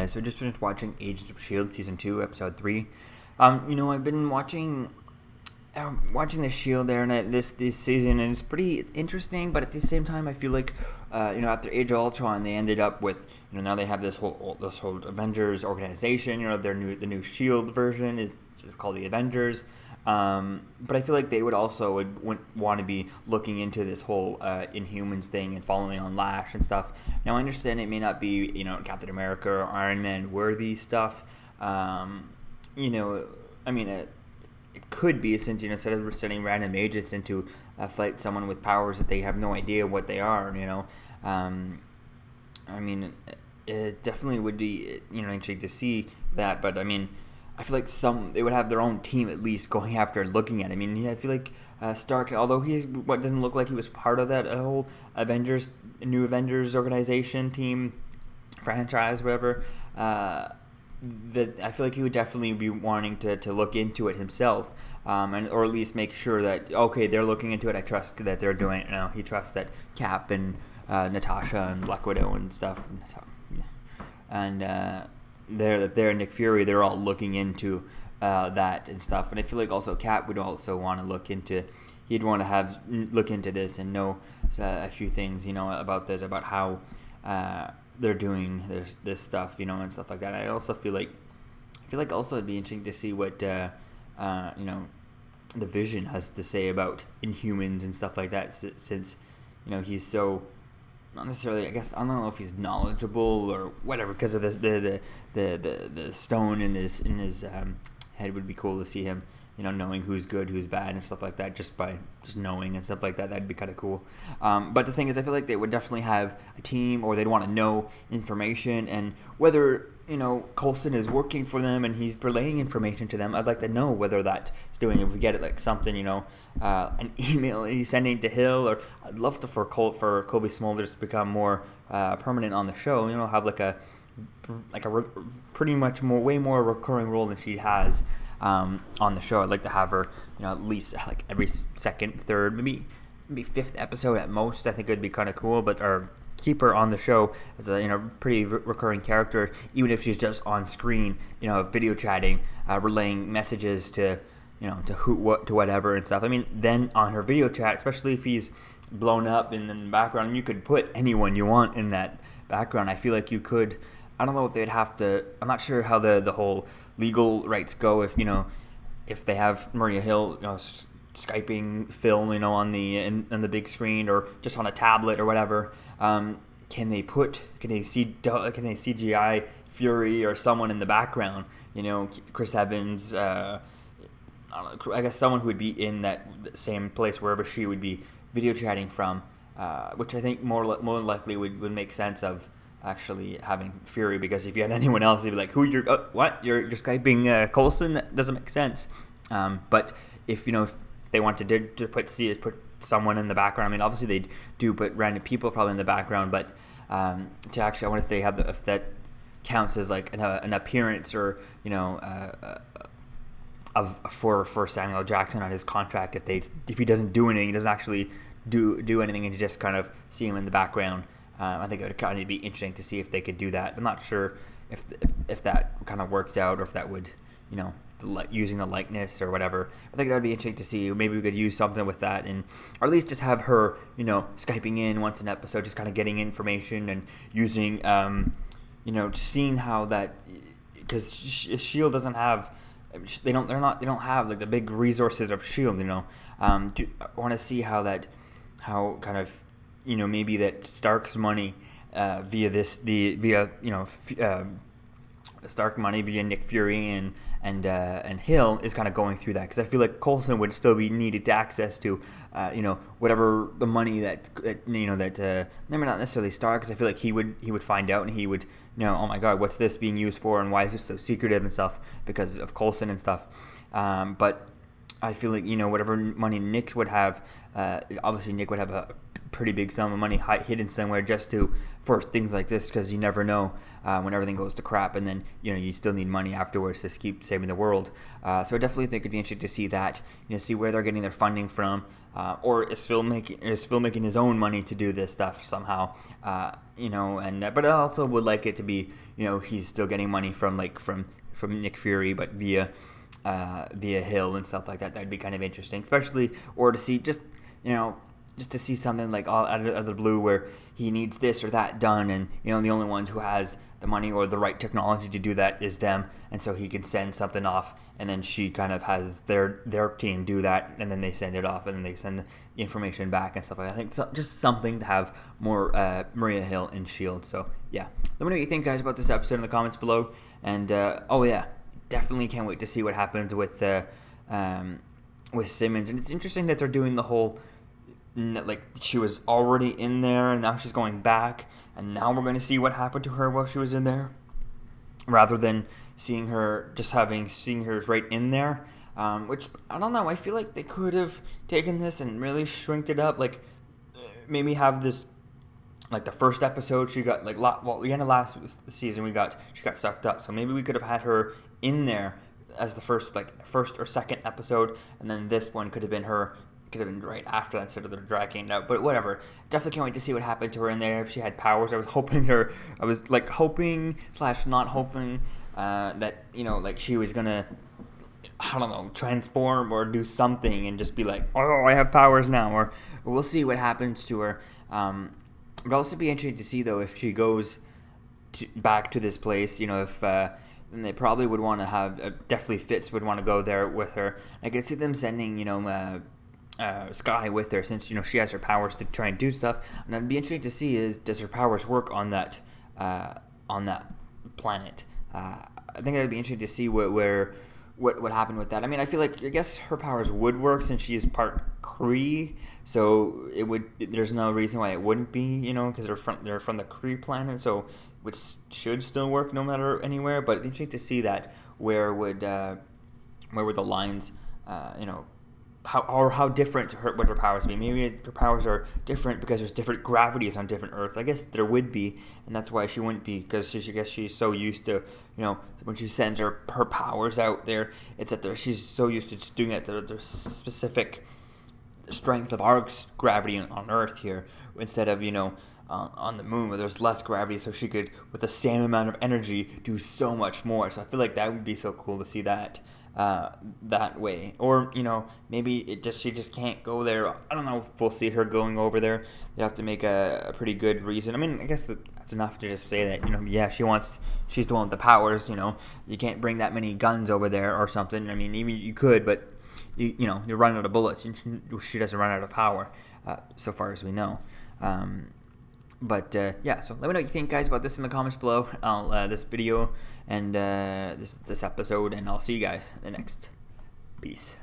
So I just finished watching Agents of S.H.I.E.L.D. Season 2, Episode 3. I've been watching the S.H.I.E.L.D. there and this season, and it's pretty interesting, but at the same time, I feel like, after Age of Ultron, they ended up with, now they have this whole Avengers organization, the new S.H.I.E.L.D. version is called the Avengers. But I feel like they would want to be looking into this whole Inhumans thing and following on Lash and stuff. Now I understand it may not be Captain America or Iron Man worthy stuff. It could be, since instead of sending random agents into fight someone with powers that they have no idea what they are. It definitely would be interesting to see that, but I feel like they would have their own team at least going after and looking at it. I feel like Stark, although doesn't look like he was part of that whole new Avengers organization team franchise, whatever. That I feel like he would definitely be wanting to look into it himself, or at least make sure that they're looking into it. I trust that they're doing it. He trusts that Cap and Natasha and Black Widow and stuff, and they're Nick Fury. They're all looking into that and stuff. And I feel like also Cap would also want to look into. He'd want to look into this and know a few things, about this, about how they're doing this stuff, and stuff like that. I also feel like also it'd be interesting to see what the Vision has to say about Inhumans and stuff like that, since he's so. Not necessarily, I guess, I don't know if he's knowledgeable or whatever, because of the stone in his head. Would be cool to see him, knowing who's good, who's bad, and stuff like that, just by knowing and stuff like that. That'd be kind of cool. But the thing is, I feel like they would definitely have a team, or they'd want to know information, and whether Coulson is working for them and he's relaying information to them. I'd like to know whether that's doing. If we get it like something, an email he's sending to Hill, or I'd love for Kobe Smulders to become more permanent on the show. Have pretty much way more recurring role than she has on the show. I'd like to have her, at least like every second, third, maybe fifth episode at most. I think it would be kind of cool, or keep her on the show as a pretty recurring character, even if she's just on screen, video chatting, relaying messages to to whatever and stuff. Then on her video chat, especially if he's blown up in the background, you could put anyone you want in that background. I feel like you could. I don't know if they'd have to. I'm not sure how the whole legal rights go. If they have Maria Hill, Skyping film, on the big screen, or just on a tablet or whatever. Can they CGI Fury or someone in the background? Chris Evans. I guess someone who would be in that same place wherever she would be video chatting from, which I think more likely would make sense of actually having Fury, because if you had anyone else, you'd be like, "Who you're? What you're Skyping Coulson? That doesn't make sense." But if they wanted to put someone in the background, obviously they do put random people probably in the background, but to actually, I wonder if they have if that counts as like an appearance, or for Samuel Jackson on his contract, if he doesn't do anything, he doesn't actually do anything, and you just kind of see him in the background. I think it would kind of be interesting to see if they could do that. I'm not sure if that kind of works out, or if that would, using the likeness or whatever. I think that would be interesting to see. Maybe we could use something with that, or at least just have her, Skyping in once an episode, just kind of getting information and using, seeing how that, because S.H.I.E.L.D. doesn't have, they don't have like the big resources of S.H.I.E.L.D. I want to see how kind of, maybe that Stark's money via Stark money via Nick Fury and Hill is kind of going through that, because I feel like Coulson would still be needed to access to whatever the money that maybe not necessarily Stark, because I feel like he would find out, and he would oh my god, what's this being used for, and why is this so secretive and stuff, because of Coulson and stuff. But I feel like whatever money Nick would have, obviously Nick would have a pretty big sum of money hidden somewhere just for things like this, because you never know when everything goes to crap, and then you still need money afterwards to keep saving the world. So I definitely think it'd be interesting to see that, see where they're getting their funding from, or is Phil making his own money to do this stuff somehow, but I also would like it to be, he's still getting money from Nick Fury, but via Hill and stuff like that. That'd be kind of interesting, especially, or to see just to see something like all out of the blue where he needs this or that done, and the only ones who has the money or the right technology to do that is them, and so he can send something off, and then she kind of has their team do that, and then they send it off, and then they send the information back and stuff like that. I think just something to have more Maria Hill in S.H.I.E.L.D. So yeah, let me know what you think, guys, about this episode in the comments below, and definitely can't wait to see what happens with Simmons. And it's interesting that they're doing the whole, like, she was already in there and now she's going back, and now we're going to see what happened to her while she was in there, rather than seeing her right in there, which I don't know. I feel like they could have taken this and really shrinked it up, like maybe have this, like the first episode she got, like, the end of last season she got sucked up, so maybe we could have had her in there as the first or second episode, and then this one could have been right after that instead of they're dragging it out. But whatever, definitely can't wait to see what happened to her in there. If she had powers, I was hoping / not hoping that like she was gonna, I don't know, transform or do something and just be like, oh, I have powers now, or we'll see what happens to her. But also be interesting to see, though, if she goes back to this place, if and they probably would want to have, definitely Fitz would want to go there with her. I could see them sending, Skye with her, since, she has her powers to try and do stuff. And it'd be interesting to see does her powers work on that planet. I think that'd be interesting to see what happened with that. I mean, I feel like, I guess her powers would work since she is part Kree, so there's no reason why it wouldn't be, because they're from the Kree planet, so which should still work no matter anywhere. But it's interesting to see that where would the lines, how different would her powers be? Maybe her powers are different because there's different gravities on different Earths. I guess there would be, and that's why she wouldn't be, because she's so used to, when she sends her powers out there, it's that she's so used to just doing it. There's specific strength of our gravity on Earth here, instead of on the moon where there's less gravity, so she could, with the same amount of energy, do so much more. So I feel like that would be so cool to see that that way. Or maybe she just can't go there. I don't know if we'll see her going over there. They have to make a pretty good reason. I mean, I guess that's enough to just say that she's the one with the powers. You can't bring that many guns over there or something. I mean, even you could, but you run out of bullets. She doesn't run out of power, so far as we know. So let me know what you think, guys, about this in the comments below. This video and this episode, and I'll see you guys in the next. Peace.